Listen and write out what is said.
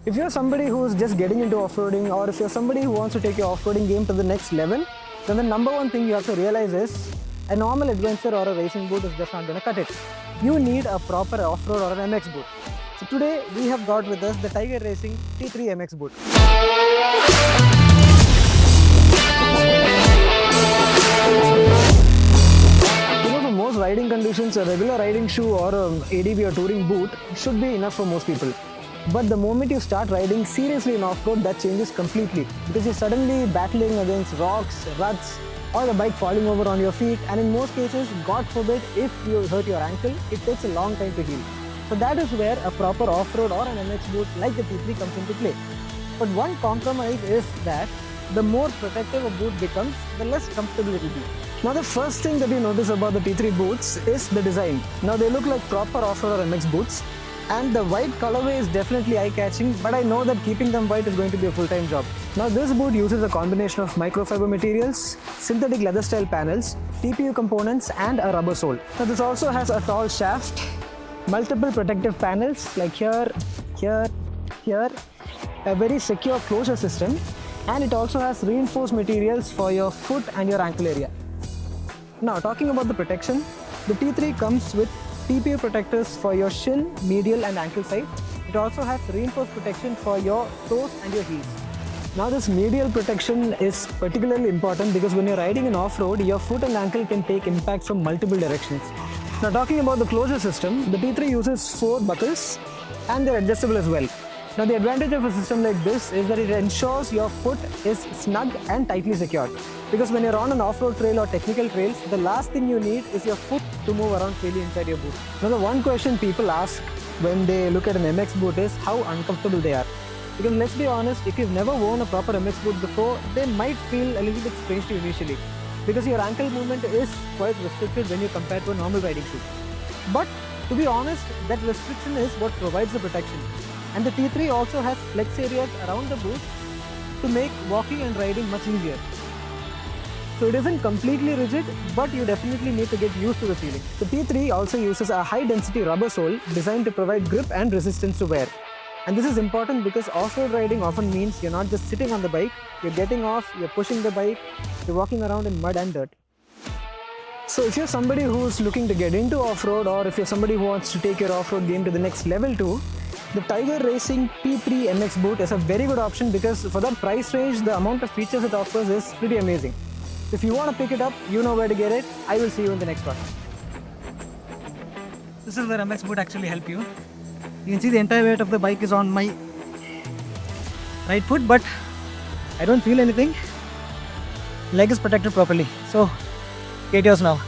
If you're somebody who's just getting into off-roading, or if you're somebody who wants to take your off-roading game to the next level, then the number one thing you have to realize is a normal adventure or a racing boot is just not going to cut it. You need a proper off-road or an MX boot. So today we have got with us the Tiger Racing T3 MX boot. For most riding conditions, a regular riding shoe or an ADB or touring boot should be enough for most people. But the moment you start riding seriously in off-road, that changes completely, because you're suddenly battling against rocks, ruts, or the bike falling over on your feet, and in most cases, God forbid, if you hurt your ankle, it takes a long time to heal. So that is where a proper off-road or an MX boot like the T3 comes into play. But one compromise is that the more protective a boot becomes, the less comfortable it will be. Now the first thing that you notice about the T3 boots is the design. Now they look like proper off-road or MX boots, and the white colorway is definitely eye-catching, but I know that keeping them white is going to be a full-time job. Now this boot uses a combination of microfiber materials, synthetic leather style panels, TPU components and a rubber sole. Now this also has a tall shaft, multiple protective panels like here, a very secure closure system, and it also has reinforced materials for your foot and your ankle area. Now talking about the protection, the T3 comes with TPU protectors for your shin, medial and ankle side. It also has reinforced protection for your toes and your heels. Now this medial protection is particularly important because when you're riding in off-road, your foot and ankle can take impact from multiple directions. Now talking about the closure system, the T3 uses 4 buckles and they're adjustable as well. Now the advantage of a system like this is that it ensures your foot is snug and tightly secured. Because when you're on an off-road trail or technical trails, the last thing you need is your foot to move around freely inside your boot. Now the one question people ask when they look at an MX boot is how uncomfortable they are. Because let's be honest, if you've never worn a proper MX boot before, they might feel a little bit strange to you initially. Because your ankle movement is quite restricted when you compare to a normal riding shoe. But to be honest, that restriction is what provides the protection. And the T3 also has flex areas around the boot to make walking and riding much easier. So it isn't completely rigid, but you definitely need to get used to the feeling. The T3 also uses a high density rubber sole designed to provide grip and resistance to wear. And this is important because off-road riding often means you're not just sitting on the bike, you're getting off, you're pushing the bike, you're walking around in mud and dirt. So if you're somebody who's looking to get into off-road, or if you're somebody who wants to take your off-road game to the next level too, the Tiger Racing T3 MX boot is a very good option because for that price range, the amount of features it offers is pretty amazing. If you want to pick it up, you know where to get it. I will see you in the next one. This is where MX boot actually help you. You can see the entire weight of the bike is on my right foot, but I don't feel anything. Leg is protected properly. So get yours now.